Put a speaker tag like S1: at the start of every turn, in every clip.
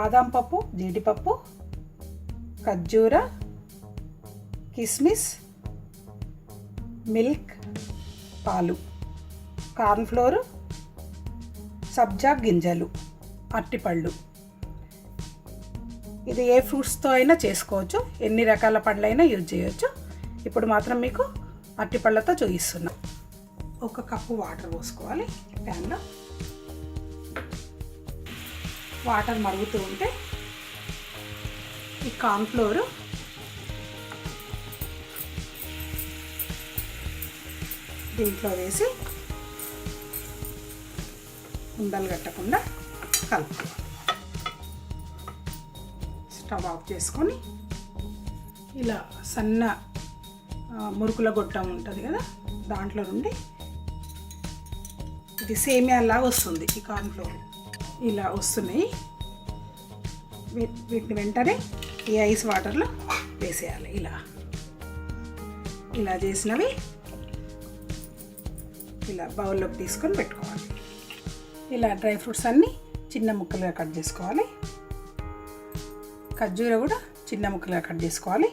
S1: బాదం పప్పు, జీడిపప్పు, ఖర్జూర, కిస్మిస్, మిల్క్, పాలు, కార్న్ఫ్లోరు, సబ్జా గింజలు, అరటిపళ్ళు. ఇది ఏ ఫ్రూట్స్తో అయినా చేసుకోవచ్చు, ఎన్ని రకాల పండ్లైనా యూజ్ చేయొచ్చు. ఇప్పుడు మాత్రం మీకు అరటిపళ్ళతో చూపిస్తున్నా. 1 కప్పు వాటర్ పోసుకోవాలి ప్యాన్లో. వాటర్ మరుగుతూ ఉంటే ఈ కార్న్ఫ్లోరు దీంట్లో వేసి ఉండలు కట్టకుండా కలుపుకోవాలి. స్టవ్ ఆఫ్ చేసుకొని ఇలా సన్న మురుకుల గొట్టం ఉంటుంది కదా, దాంట్లో నుండి ఇది సేమియాలాగా వస్తుంది. ఈ కార్న్ఫ్లోర్ ఇలా వస్తున్నాయి. వీటిని వెంటనే ఈ ఐస్ వాటర్లో వేసేయాలి. ఇలా చేసినవి ఇలా బౌల్లోకి తీసుకొని పెట్టుకోవాలి. ఇలా డ్రై ఫ్రూట్స్ అన్నీ చిన్న ముక్కలుగా కట్ చేసుకోవాలి. ఖర్జూర కూడా చిన్న ముక్కలుగా కట్ చేసుకోవాలి.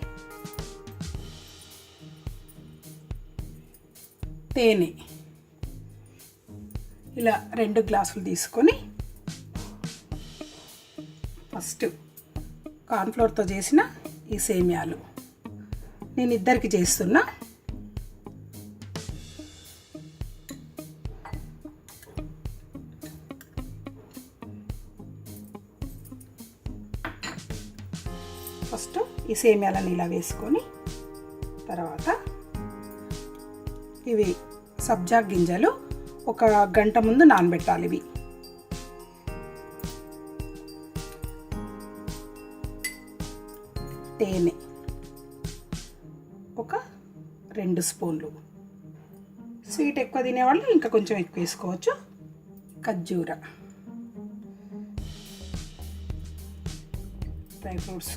S1: తేనె ఇలా 2 గ్లాసులు తీసుకొని ఫస్ట్ కార్న్ఫ్లోర్తో చేసిన ఈ సేమియాలు నేను ఇద్దరికి చేస్తున్నా. ఫస్ట్ ఈ సేమియాలను ఇలా వేసుకొని తర్వాత ఇవి సబ్జా గింజలు 1 గంట ముందు నానబెట్టాలి. ఇవి తేనె 2 స్పూన్లు. స్వీట్ ఎక్కువ తినేవాళ్ళు ఇంకా కొంచెం ఎక్కువ వేసుకోవచ్చు. ఖర్జూర, డ్రై ఫ్రూట్స్,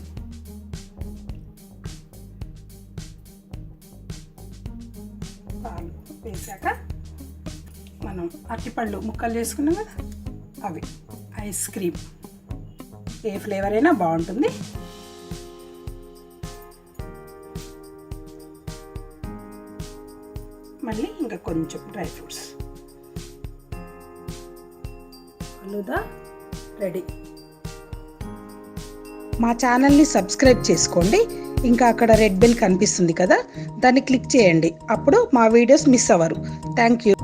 S1: పాలు వేసాక మనం అరటిపళ్ళు ముక్కలు చేసుకున్నాం కదా, అవి, ఐస్ క్రీమ్, ఏ ఫ్లేవర్ అయినా బాగుంటుంది. మళ్ళీ ఇంకా కొంచెం డ్రై ఫ్రూట్స్. ఫలూదా రెడీ. మా ఛానల్ని సబ్స్క్రైబ్ చేసుకోండి. ఇంకా అక్కడ రెడ్ బెల్ కనిపిస్తుంది కదా, దాన్ని క్లిక్ చేయండి. అప్పుడు మా వీడియోస్ మిస్ అవ్వరు. Thank you.